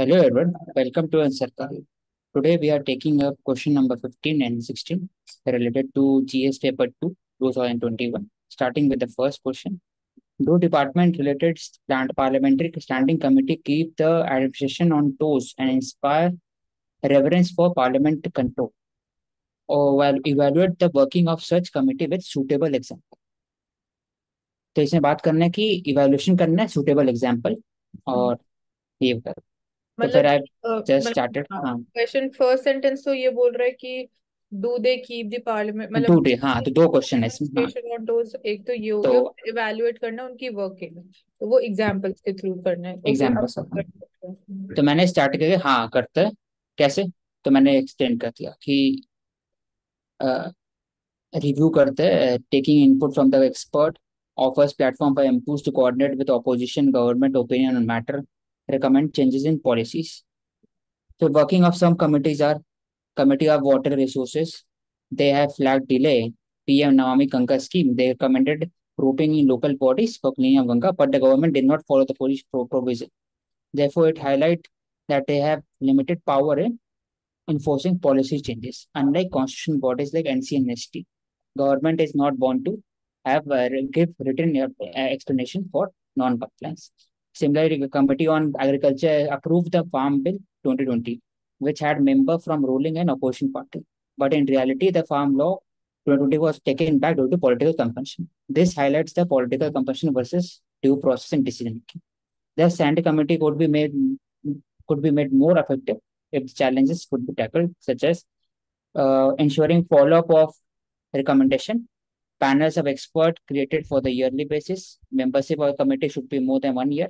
Hello everyone, welcome to Ansarka. Today we are taking up question number 15 and 16 related to GS paper 2 2021. Starting with the first question. Do department related parliamentary standing committee keep the administration on toes and inspire reverence for parliament control or while evaluate the working of such committee with suitable example? तो इसमें बात करना है कि evaluation करना है suitable example और ये कर तो फिर मतलब आई जस्ट मतलब स्टार्टेड। हाँ, क्वेश्चन फर्स्ट सेंटेंस तो ये बोल रहा है कि do they keep the parliament मतलब टू डे। हाँ, तो दो क्वेश्चन है इसमें। हाँ, एडमिनिस्ट्रेशन और दोज एक तो ये हो तो गया इवेलुएट करना उनकी वर्किंग तो वो एग्जांपल्स के थ्रू करना है ओके एग्जाम्पल आप सब। कर सकते तो हो। मैंने स्टार्ट करके हाँ करते हैं कैसे। तो मैंने एक्सटेंड कर दिया कि रिव्यू करते हैं taking input from the expert offers platform for MPs to coordinate with opposition government opinion on matter, recommend changes in policies. So working of some committees are Committee of Water Resources. They have flagged delay. PM Nawami Ganga scheme. They recommended grouping in local bodies for cleaning of Ganga, but the government did not follow the police provision. Therefore, it highlights that they have limited power in enforcing policy changes. Unlike constitutional bodies like NC and ST, government is not bound to have give written explanation for non-compliance. Similarly, the Committee on Agriculture approved the Farm Bill 2020, which had member from ruling and opposition party. But in reality, the Farm Law 2020 was taken back due to political compulsion. This highlights the political compulsion versus due process and decision making. The Sandy Committee could be made more effective if challenges could be tackled, such as ensuring follow-up of recommendation, panels of experts created for the yearly basis, membership of the committee should be more than 1 year,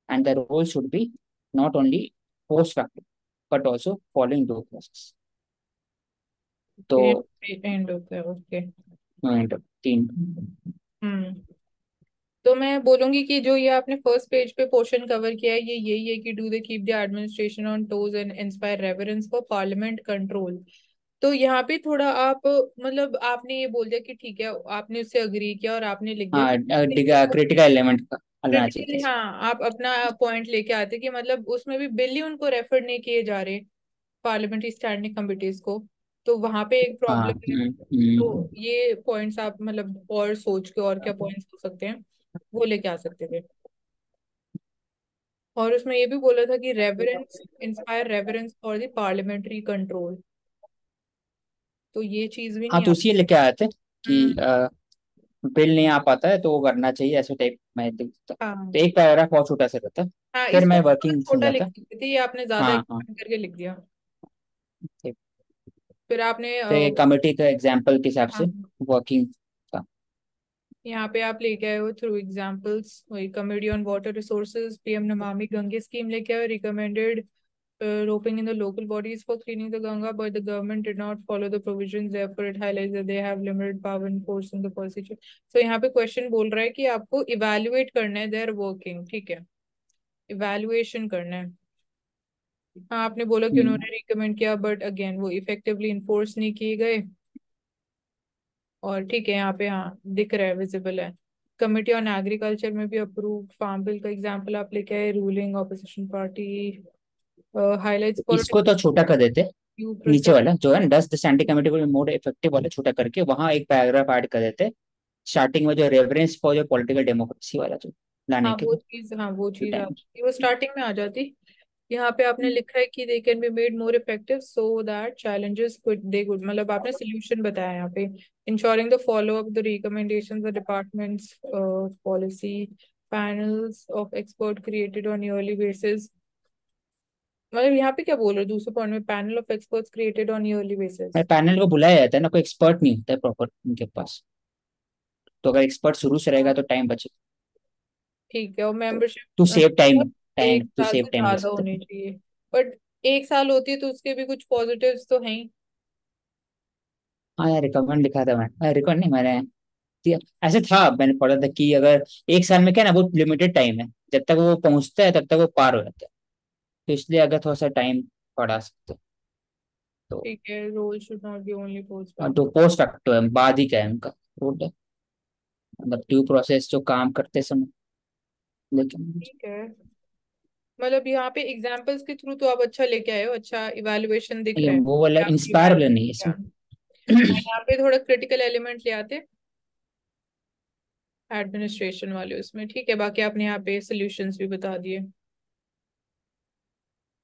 and the role should be not only post facto but also following due process. तो and होता है okay. तीन। हम्म तो मैं बोलूंगी कि जो ये आपने फर्स्ट पेज पे पोर्शन कवर किया है ये यही है कि do they keep the administration on toes and inspire reverence for parliament control. तो यहाँ पे थोड़ा आप मतलब आपने ये बोल दिया कि ठीक है आपने उससे अग्री किया और आपने लिख दिया हाँ, कि क्रिटिकल एलिमेंट का अलना क्रिटिकली चाहिए। हाँ आप अपना पॉइंट लेके आते कि मतलब उसमें भी बिल ही उनको रेफर नहीं किए जा रहे पार्लियामेंट्री स्टैंडिंग कमिटीज को। तो वहां पे एक हाँ। प्रॉब्लम है। तो ये पॉइंट्स आप मतलब और सोच के और क्या पॉइंट्स हो सकते हैं वो लेके आ सकते थे। और उसमें ये भी बोला था कि reverence inspire reverence for the parliamentary control. तो ये चीज भी हाँ, नहीं तो आ। उसी लेके आए थे कि हम्म। बिल नहीं आ पाता है तो वो करना चाहिए ऐसे टाइप में दिखता। हाँ तो एक पैराग्राफ बहुत छोटा सा रहता। हाँ फिर इसको मैं थोड़ा वर्किंग छोटा लिख समझाता। सकते थे ये आपने ज्यादा हाँ, हाँ। एक्सपेंड करके लिख दिया। ठीक। फिर आपने तो ये कमेटी का एग्जाम्पल के हिसाब से हाँ वर्किंग का। यहाँ पे आप लेके आए हो थ्रू एग्जांपल्स वही committee on water resources PM Namami Gange scheme लेके आए recommended roping in the local bodies for cleaning the Ganga, but the government did not follow the provisions. Therefore, it highlights that they have limited power in enforcing the policy change. So यहाँ पे question बोल रहा है कि आपको evaluate करना है there working ठीक है। इवेल्युएशन करना है। हाँ आपने बोला कि हम्म। उन्होंने रिकमेंड किया बट अगेन वो इफेक्टिवली इन्फोर्स नहीं किए गए। और ठीक है यहाँ पे हाँ दिख रहा है विजिबल है। कमिटी ऑन एग्रीकल्चर में भी अप्रूव फार्म बिल का एग्जांपल आप लेके आए रूलिंग ऑपोजिशन पार्टी हाईलाइट्स इसको तो छोटा कर देते। नीचे पॉलिटिक्स। वाला जो है डस द स्टैंडिंग कमेटी को मोर इफेक्टिव वाला छोटा करके वहां एक पैराग्राफ ऐड कर देते। स्टार्टिंग में जो रेफरेंस फॉर जो पॉलिटिकल डेमोक्रेसी वाला जो लाने हाँ के वो लिए चीज हाँ वो चीज टाइम। आती वो स्टार्टिंग में आ जाती। यहाँ पे आपने लिखा है कि they can be made more effective so that challenges could they good मतलब आपने सोल्यूशन बताया यहाँ पे ensuring the follow up the recommendations the departments policy panels of expert created on yearly basis. मतलब यहाँ पे क्या बोल रहे हो दूसरे पॉइंट में panel of experts created on yearly मैं बेसिस। पैनल को बुलाया जाता है ना, कोई एक्सपर्ट नहीं होता है प्रॉपर उनके पास। तो अगर एक्सपर्ट शुरू से रहेगा तो टाइम बचेगा। ठीक है और तो टू मेंबरशिप सेव टाइम, एक टाइम टू साल सेव से टाइम बोल ज्यादा सकते होनी हैं। चाहिए। बट एक साल होती है तो उसके भी कुछ पॉजिटिव्स तो हैं ही। हाँ यार, रिकमेंड लिखा था मैं, रिकमेंड नहीं मैंने ऐसे था, मैंने पढ़ा था कि अगर एक साल में क्या ना वो लिमिटेड टाइम है, जब तक वो पहुंचता है तब तक वो पार हो जाता है। तो इसलिए अगर थोड़ा सा टाइम बढ़ा सकते हैं तो। ठीक है role should not be only post और बैक। जो पोस्ट फैक्टो है बाद ही का है उनका रोल है, मतलब ड्यू प्रोसेस जो काम करते समय। लेकिन ठीक है मतलब यहाँ पे एग्जाम्पल्स के थ्रू तो आप अच्छा लेके आए हो, अच्छा इवेल्युएशन दिख ये रहा है वो वाला कि आप इंस्पायर वाला evaluate नहीं है क्या। इसमें। यहाँ पे थोड़ा क्रिटिकल एलिमेंट ले आते एडमिनिस्ट्रेशन वाले उसमें, ठीक है। बाकी आपने यहाँ पे सॉल्यूशंस भी बता दिए।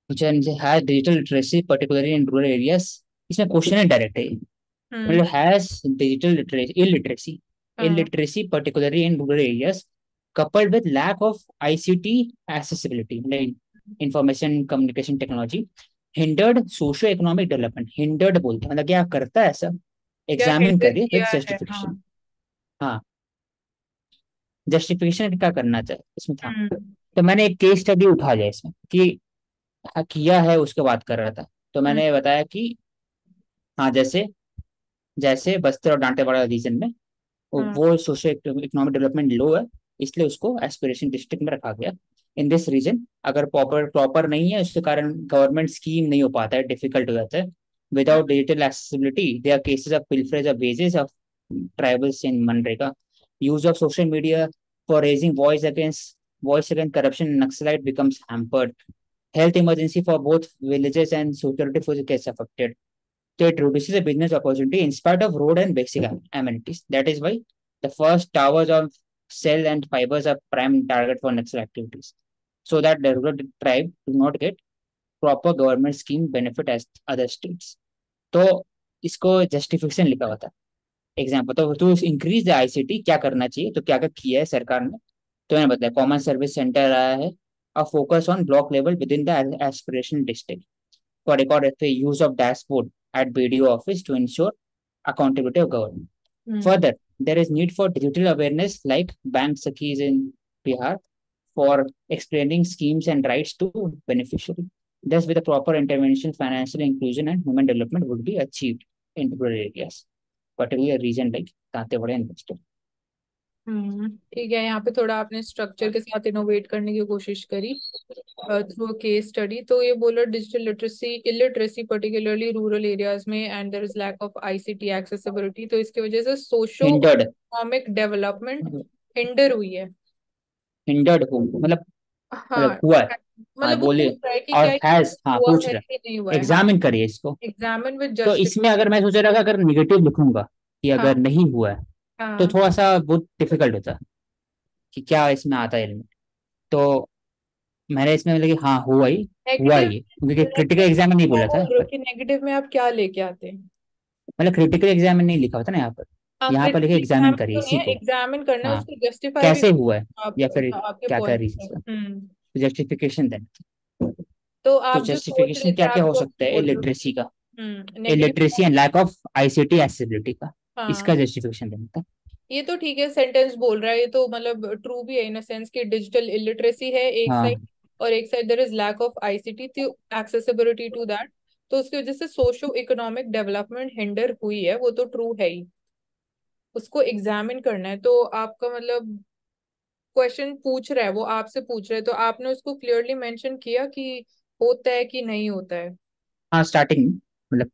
which has digital literacy particularly in rural areas. इसमें क्वेश्चन है डायरेक्ट है, हम्म। मतलब has digital literacy हाँ। illiteracy particularly in rural areas coupled with lack of ICT accessibility like information communication technology hindered socio economic development. Hindered बोलते हैं मतलब क्या करता है ऐसा, क्या एग्जामिन हिंडर करिए विद किया है, हाँ। जस्टिफिकेशन। हाँ, जस्टिफिकेशन क्या करना चाहिए इसमें था। हम्म। तो मैंने एक केस स्टडी उठा लिया इसमें कि हाँ, किया है उसके बात कर रहा था। तो हम्म। मैंने बताया कि हाँ, जैसे जैसे बस्तर और दांतेवाड़ा रीजन में हाँ। वो सोशियो इकोनॉमिक डेवलपमेंट लो है, इसलिए उसको एस्पिरेशन डिस्ट्रिक्ट में रखा गया। इन दिस रीजन अगर प्रॉपर प्रॉपर नहीं है उसके कारण गवर्नमेंट स्कीम नहीं हो पाता है, डिफिकल्ट हो जाता है। Hmm. Without digital accessibility there cases of pilferage of wages of tribals in मनरेगा, use of social media for raising voice against corruption Naxalite becomes hampered, health emergency for both villages and security for the case affected. So it reduces the business opportunity in spite of road and basic amenities. That is why the first towers of cell and fibers are prime target for Naxal activities. So that the rural tribe do not get proper government scheme benefit as other states. तो इसको justification लिखा हुआ था example. तो increase the ICT क्या करना चाहिए, तो क्या क्या किया है सरकार ने। तो मैंने बताया कॉमन सर्विस सेंटर आया है, a focus on block level within the aspiration district for record the use of dashboard at BDO office to ensure accountability of government. Hmm. Further, there is need for digital awareness like bank sakhis in Bihar for explaining schemes and rights to beneficiary. Thus, with a proper intervention, financial inclusion and human development would be achieved in rural areas, particularly a region like Dantewada and Western. ठीक है। यहाँ पे थोड़ा आपने structure के साथ innovate करने की कोशिश करी थ्रू केस स्टडी। तो ये बोलो digital literacy illiteracy particularly rural areas में and there is lack of ICT accessibility, तो इसकी वजह से socio Hindered, economic development hinder हुई है। hindered हो मतलब हाँ, हुआ है। हाँ मतलब वो पूछ बोलिए। रहा है कि और क्या ये हैज, हाँ हुआ पूछ है रहा कि नहीं हुआ है, है। हाँ, एग्जामिन करिए इसको। एग्जामिन विद तो जस्टिस। इसमें अगर मैं सोच रहा था अगर निगेटिव लिखूंगा कि हाँ। अगर नहीं हुआ है तो हाँ। थोड़ा सा बहुत डिफिकल्ट होता है कि क्या इसमें आता है एलिमेंट। तो मैंने इसमें मतलब कि हाँ हुआ नेगेटिव, ही है क्योंकि क्रिटिकल नेगेटिव एग्जाम में नहीं क्या बोला था बोल यहाँ रहे हो पर। कि नेगेटिव में आप क्या लेके आते हैं। मतलब क्रिटिकल एग्जाम में नहीं लिखा होता ना यहाँ पर। हाँ, यहाँ पर लिखे क्रिटिकल एग्जामिन एग्जामिन करिए तो नहीं इसी है, को। एग्जामिन करना है, हाँ, उसको जस्टिफाई भी कैसे हुआ है आप या फिर आपके क्या क्या पॉइंट रीजन है। है, जस्टिफिकेशन देना। तो तो आप जो सोच जस्टिफिकेशन रहे थे क्या क्या आप हो जो सकता है बोल रहे इलिटरेसी का, हो negative. Illiteracy and lack of ICT accessibility का, हाँ, इसका जस्टिफिकेशन देना था। ये तो ठीक है, सेंटेंस बोल रहा है, ये तो मतलब ट्रू भी है इन सेंस कि डिजिटल इलिटरेसी है एक हाँ। साइड, और एक side there is lack of ICT तो एक्सेसिबिलिटी टू दैट, तो उसकी वजह से सोशो इकोनॉमिक डेवलपमेंट हिंडर हुई है, वो तो ट्रू है ही। उसको एग्जामिन करना है, तो आपका मतलब क्वेश्चन पूछ रहा है, वो आपसे पूछ रहा है, तो आपने उसको क्लियरली मेंशन किया कि होता है कि नहीं होता है। हाँ स्टार्टिंग मतलब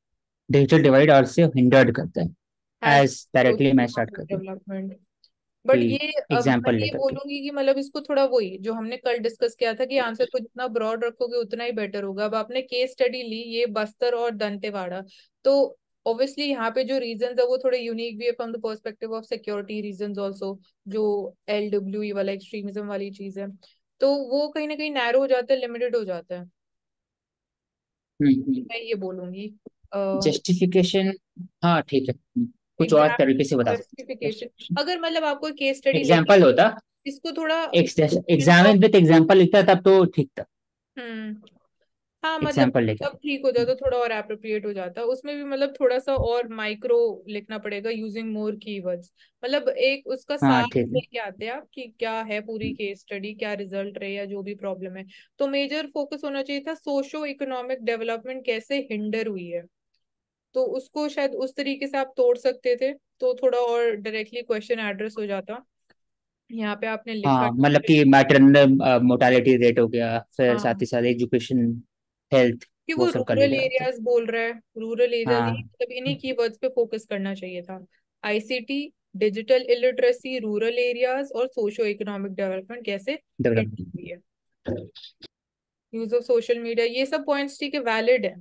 डिजिटल डिवाइड और से हिंडर्ड करता है हैज एज डायरेक्टली मैं स्टार्ट कर दूँ डेवलपमेंट। कि बट ये अब मैं एग्जाम्पल ये लेकर के। बोलूंगी कि मतलब इसको थोड़ा वही जो हमने कल डिस्कस किया था कि आंसर को जितना ब्रॉड रखोगे उतना ही बेटर होगा। अब आपने केस स्टडी ली ये बस्तर और दंतेवाड़ा, तो ऑब्वियसली यहाँ पे जो रीजंस है वो थोड़े यूनिक भी है from the perspective of security reasons also, जो एलडब्ल्यू वाला एक्सट्रीमिज्म वाली चीज है, तो वो कहीं ना कहीं नैरो हो जाता है, लिमिटेड हो जाता है। मैं ये बोलूंगी जस्टिफिकेशन, हाँ ठीक है, कुछ और एग्जाम तरीके से बता सकते जस्टिफिकेशन। हैं। अगर मतलब आपको केस स्टडी लेके एग्जाम्पल होता, इसको थोड़ा एग्जामिन विद एग्जाम्पल लिखता तब तो ठीक था। हम्म। हाँ मतलब एग्जाम्पल लेकर। तब ठीक हो जाता, थोड़ा और एप्रोप्रिएट हो जाता, उसमें भी मतलब थोड़ा सा और माइक्रो लिखना पड़ेगा यूजिंग मोर कीवर्ड्स। मतलब एक उसका हाँ सार ठीक है। लेके आते हैं आप कि क्या है पूरी केस स्टडी, क्या रिजल्ट रहे या जो भी प्रॉब्लम है। तो मेजर फोकस होना चाहिए था सोशो इकोनॉमिक डेवलपमेंट कैसे हिंडर हुई है, तो उसको शायद उस तरीके से आप तोड़ सकते थे, तो थोड़ा और डायरेक्टली क्वेश्चन एड्रेस हो जाता। यहाँ पे आपने लिखा हाँ मतलब कि मैटरनल मोर्टालिटी रेट हो गया, फिर साथ हाँ ही साथ एजुकेशन, हेल्थ, कि वो वो सब कर रूरल लेगा तो। एरियाज बोल रहा है, रूरल एरियाज ही हाँ मतलब इन्हीं कीवर्ड्स पे फोकस करना चाहिए था। ICT, digital illiteracy, rural areas और सोशो इकोनॉमिक डेवलपमेंट कैसे हिंट डेवलपमेंट। हुई है। यूज ऑफ सोशल मीडिया, ये सब पॉइंट्स ठीक है, वैलिड है।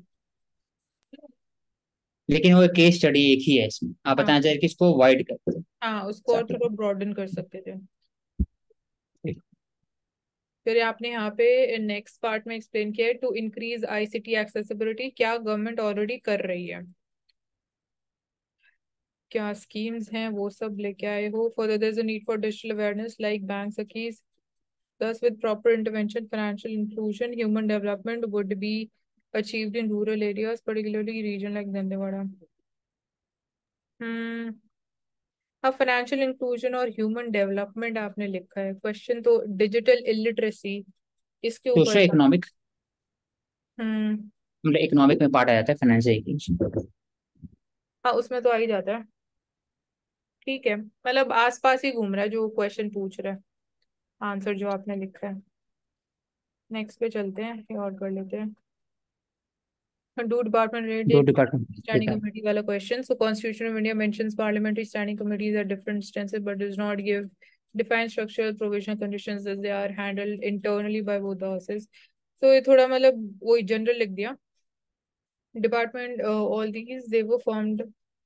लेकिन वो केस स्टडी एक ही है इसमें, आप हाँ बताना चाहिए कि इसको वाइड कर दो। हाँ, उसको और थोड़ा ब्रॉडन कर सकते थे। फिर आपने यहाँ पे नेक्स्ट पार्ट में एक्सप्लेन किया है, टू इंक्रीज आईसीटी एक्सेसिबिलिटी, क्या गवर्नमेंट ऑलरेडी कर रही है, क्या स्कीम्स हैं, वो सब लेके आए हो। Further there is a need for digital awareness like bank sakhis, thus with proper intervention financial inclusion human development would be achieved in rural areas particularly region like Dantewada। हम्म, अब फाइनेंशियल इंक्लूजन और human development आपने लिखा है, question तो digital illiteracy इसके ऊपर socio था। Economic, हम्म, मतलब इकोनॉमिक में पार्ट आ जाता है फाइनेंशियल। हाँ उसमें तो आ ही जाता है। ठीक है, मतलब आसपास ही घूम रहा है जो क्वेश्चन पूछ रहा है, आंसर जो आपने लिखा है। नेक्स्ट पे चलते हैं, ये और कर लेते हैं। Do department दो related डिपार्टमेंट standing देखा है। committee वाला question. So Constitution of India mentions parliamentary standing committees at different instances but does not give defined structural provisional conditions as they are handled internally by both the houses. So ये थोड़ा मतलब वही general लिख दिया। Department all these they वो formed,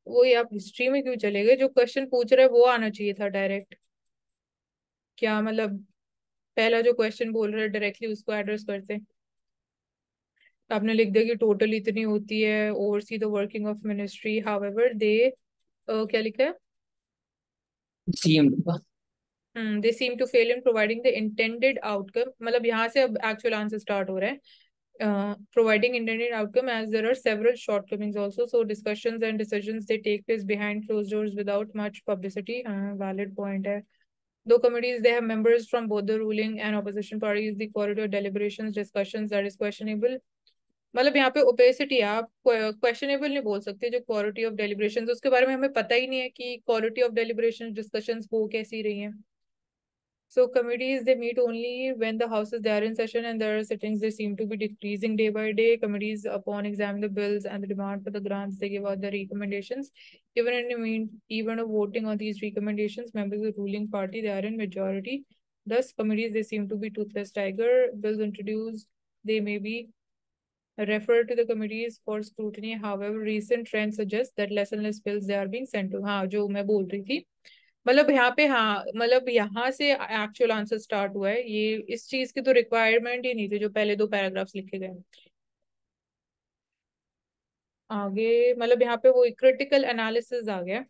वही आप history में क्यों चले गए, जो क्वेश्चन पूछ रहे हैं वो आना चाहिए था डायरेक्ट। क्या मतलब पहला जो क्वेश्चन बोल रहे हैं डायरेक्टली उसको एड्रेस करते। आपने लिख दिया कि टोटल इतनी होती है, oversee the working of ministry, however they क्या लिखा है, CM. They seem to fail in providing the intended outcome, मतलब यहाँ से अब एक्चुअल आंसर स्टार्ट हो रहा है। Providing intended outcome as there are several shortcomings also, so discussions and decisions they take place behind closed doors without much publicity, valid point है। Though committees they have members from both the ruling and opposition parties, the quality of deliberations discussions that is questionable। मतलब यहाँ पे opacity, आप questionable नहीं बोल सकते, जो quality of deliberation उसके बारे में हमें पता ही नहीं है कि क्वालिटी ऑफ डेलिब्रेशन डिस्कशंस हो कैसी रही हैं। So committees they meet only when the houses they are in session and their sittings they seem to be decreasing day by day. Committees upon examining the bills and the demand for the grants they give out the recommendations. Even in the mean even of voting on these recommendations, members of the ruling party they are in majority. Thus committees they seem to be toothless tiger. Bills introduced they may be referred to the committees for scrutiny. However, recent trends suggest that less and less bills they are being sent to। हाँ जो मैं बोल रही थी, मतलब यहाँ पे, हाँ मतलब यहाँ से एक्चुअल आंसर स्टार्ट हुआ है, ये इस चीज की तो रिक्वायरमेंट ही नहीं थी जो पहले दो पैराग्राफ्स लिखे गए। आगे मतलब यहाँ पे वो क्रिटिकल एनालिसिस आ गया।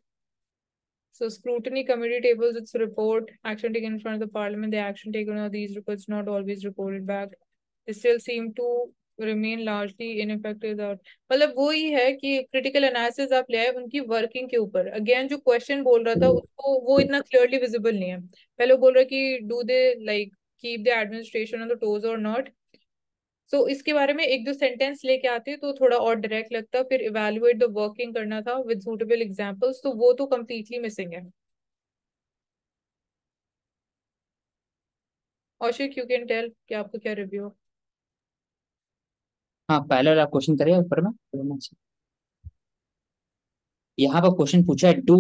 So scrutiny committee tables its report, action taken in front of the parliament, the action taken on these reports not always reported back. They still seem to remain largely ineffective without, मतलब वो ही है कि critical analysis आप ले आए उनकी working के ऊपर। अगेन जो क्वेश्चन बोल रहा था उसको वो इतना क्लियरली विजिबल नहीं है। पहले वो बोल रहा है कि do they like keep the administration on the toes और नॉट। सो इसके बारे में एक दो सेंटेंस लेके आते तो थोड़ा और डायरेक्ट लगता, फिर इवेलुएट द वर्किंग करना था विद सूटेबल एग्जांपल्स, तो वो तो कम्प्लीटली मिसिंग है। औशिक यू कैन टेल कि आपको क्या रिव्यू। हाँ, पहले वाला क्वेश्चन करिए ऊपर में। यहाँ पर क्वेश्चन पूछा है डू।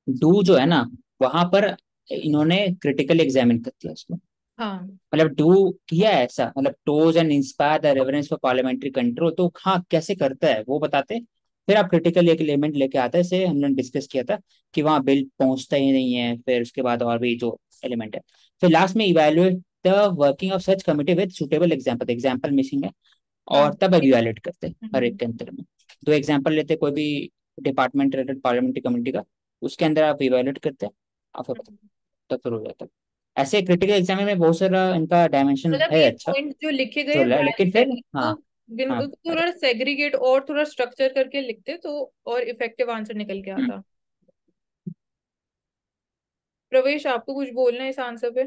डू जो है ना, वहां पर इन्होंने क्रिटिकल एग्जामिन कर दिया उसको। हाँ मतलब डू किया है ऐसा, मतलब toes and inspire the reverence for parliamentary control, तो हाँ कैसे करता है वो बताते। फिर आप क्रिटिकल एक एलिमेंट लेके आते हैं, जैसे हमने डिस्कस किया था कि वहाँ बिल पहुंचता ही नहीं है, फिर उसके बाद और भी जो एलिमेंट है। फिर लास्ट में evaluate the working of such committee with suitable example, example missing है, हाँ। और तब इवेल्युएट करते हैं हर एक हम्म, के अंदर में। दो एग्जाम्पल लेते हैं कोई भी डिपार्टमेंट रिलेटेड पार्लियामेंट्री कमेटी का, उसके अंदर आप इवेल्युएट करते हैं, आपको पता तब शुरू हो जाता है। ऐसे क्रिटिकल एग्जाम में बहुत सारा इनका डायमेंशन मतलब है ये अच्छा, पॉइंट जो लिखे गए जो है, लेकिन वैलिड है, फिर हाँ। इसको हाँ इसको थोड़ा सेग्रीगेट और थोड़ा स्ट्रक्चर करके लिखते तो और इफेक्टिव आंसर निकल के हम्म। आता। प्रवेश आपको कुछ बोलना है इस आंसर पे।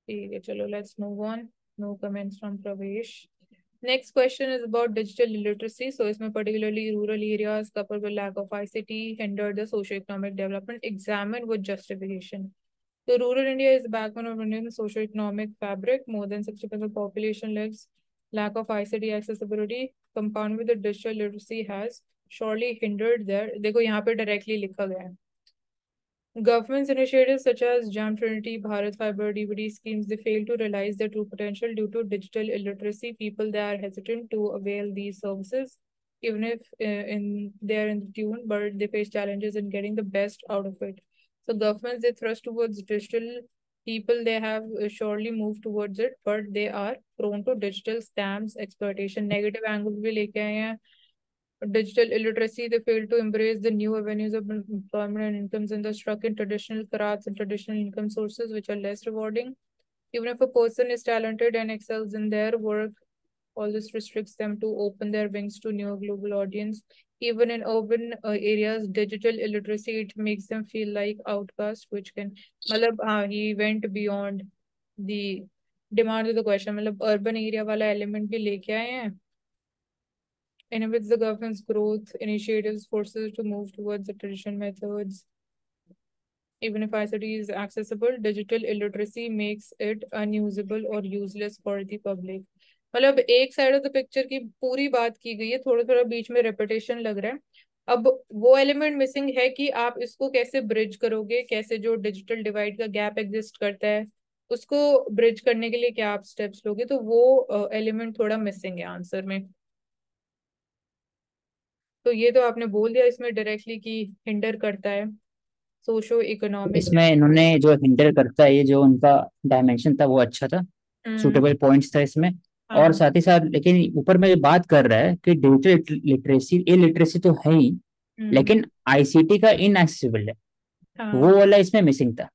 ठीक है चलो let's move on, no comments from Pravesh. Next question is about digital literacy, so इसमें particularly rural areas coupled with lack of ICT hinder the socio-economic development, examine with justification। So rural India is the backbone of Indian socio-economic fabric. More than 60% of population lives. Lack of ICT accessibility, compounded with the digital literacy has surely hindered there. देखो यहाँ पे directly लिखा गया है. Government's initiatives such as Jam Trinity, Bharat Fiber, DBD schemes, they fail to realize their true potential due to digital illiteracy. People, they are hesitant to avail these services, even if they are in tune, but they face challenges in getting the best out of it. So governments, they thrust towards digital. People, they have surely moved towards it, but they are prone to digital scams, exploitation, negative angle भी लेके आए हैं. Digital illiteracy, they fail to embrace the new avenues of employment and incomes, and they're stuck in traditional crafts and traditional income sources, which are less rewarding. Even if a person is talented and excels in their work, all this restricts them to open their wings to new global audience. Even in urban areas, digital illiteracy, it makes them feel like outcast, which can, मतलब हाँ, he went beyond the demand of the question. मतलब urban area वाला element भी लेके आए हैं. Inhibits the government's growth initiatives, forces to move towards the traditional methods. Even if ICT is accessible, digital illiteracy makes it unusable or useless for the public. मतलब एक side of the picture की पूरी बात की गई है, थोड़ा थोड़ा बीच में रेपिटेशन लग रहा है. अब वो एलिमेंट मिसिंग है कि आप इसको कैसे ब्रिज करोगे, कैसे जो डिजिटल डिवाइड का गैप एग्जिस्ट करता है उसको ब्रिज करने के लिए क्या आप स्टेप्स लोगे, तो वो एलिमेंट थोड़ा मिसिंग है आंसर में. तो ये तो आपने बोल दिया इसमें डायरेक्टली कि हिंडर करता है सोशो इकोनॉमिक. इसमें इन्होंने जो हिंडर करता है, ये जो उनका डायमेंशन था वो अच्छा था, हम्म. सुटेबल पॉइंट्स था इसमें. और हाँ. साथ ही साथ लेकिन ऊपर में ये बात कर रहा है कि डिजिटल लिटरेसी, इलिटरेसी तो है ही, हम्म. लेकिन आईसीटी का इनएक्सेसिबल है, हाँ. वो वाला इसमें मिसिंग था.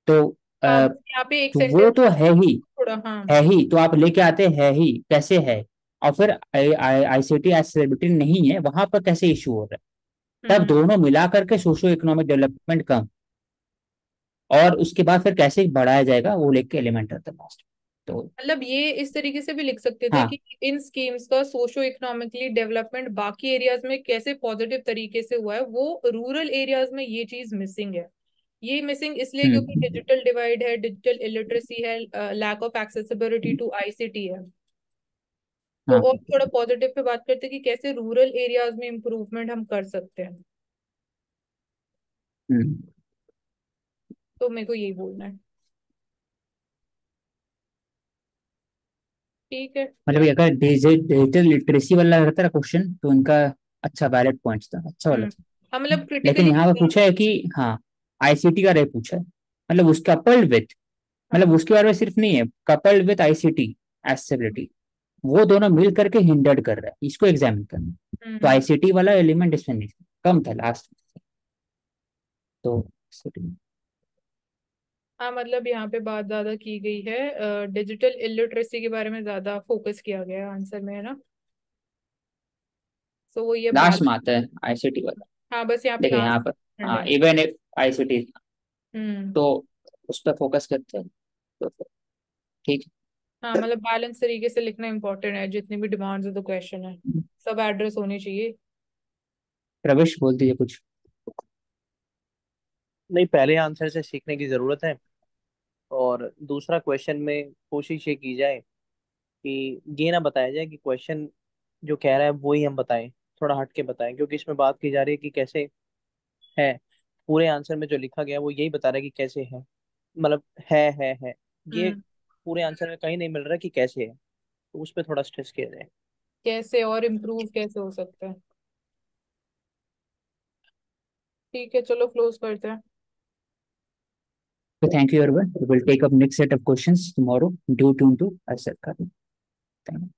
तो हाँ, अ, बस यहाँ पे एक तो वो सेंटेंस तो है ही, थोड़ा. हाँ. है ही तो आप लेके आते हैं ही कैसे है, और फिर आईसीटी एक्सेसिबिलिटी नहीं है, वहां पर कैसे इशू हो रहा है. तब हम्म. दोनों मिला करके सोशो इकोनॉमिक डेवलपमेंट कम, और उसके बाद फिर कैसे बढ़ाया जाएगा वो लेके एलिमेंट आता है लास्ट. तो मतलब ये इस तरीके से भी लिख सकते थे हाँ. कि इन स्कीम्स का सोशो इकोनॉमिकली डेवलपमेंट बाकी एरियाज में कैसे पॉजिटिव तरीके से हुआ है, वो रूरल एरियाज में ये चीज मिसिंग है. ये मिसिंग इसलिए क्योंकि हम्म. डिजिटल डिवाइड है, डिजिटल इलिटरेसी है, lack of accessibility to ICT है. तो हाँ. और थोड़ा पॉजिटिव पे बात करते हैं कि कैसे रूरल एरियाज में इम्प्रूवमेंट हम कर सकते हैं. हम्म. तो मेरे को यही बोलना है. ठीक है. मतलब ये अगर डिजिटल लिटरेसी वाला रहता है क्वेश्चन तो उनका अच्छा वैलिड पॉइंट्स था, अच्छा वाला हम्म. था. हाँ, मतलब लेकिन क्रिटिकली. यहाँ पे पूछा है कि हाँ, आईसीटी का रे पूछा है, मतलब उसका कपल्ड विथ, मतलब हाँ. उसके बारे में सिर्फ नहीं है, कपल्ड विथ आईसीटी एसेसिबिलिटी, वो दोनों मिल करके हिंडर्ड कर रहा है, इसको एग्जामिन करना. तो हम्म. आईसीटी वाला एलिमेंट इसमें नहीं था, कम था लास्ट. तो ICT हाँ, मतलब यहाँ पे बात ज्यादा की गई है, डिजिटल इलिटरेसी के बारे में ज्यादा फोकस किया गया है आंसर में, है ना. सो वो ये लास्ट बात. में आता है आईसीटी वाला. हाँ, बस यहाँ पे देखिए लास्ट यहाँ पर, हाँ, है. इवन इफ आईसीटी, हम्म. तो उस पर फोकस करते हैं तो फिर ठीक हाँ, मतलब बैलेंस तरीके से लिखना इंपॉर्टेंट है, जितनी भी डिमांड्स ऑफ द क्वेश्चन है है. सब एड्रेस होनी चाहिए. प्रवेश बोल दीजिए कुछ. नहीं, पहले आंसर से सीखने की जरूरत है। और दूसरा क्वेश्चन में कोशिश ये की जाए कि ये ना बताया जाए कि क्वेश्चन जो कह रहा है वो ही हम बताएं, थोड़ा हट के बताएं, क्योंकि इसमें बात की जा रही है कि कैसे है। पूरे आंसर में जो लिखा गया है वो यही बता रहा है कि कैसे है, मतलब है ये हम्म. पूरे आंसर में कहीं नहीं मिल रहा कि कैसे है, तो उस पर थोड़ा स्ट्रेस किया जाए। कैसे और इम्प्रूव कैसे हो सकता है. ठीक है, चलो क्लोज करते हैं. So thank you everyone. We will take up next set of questions tomorrow. Do tune to Asad Khan. Thank you.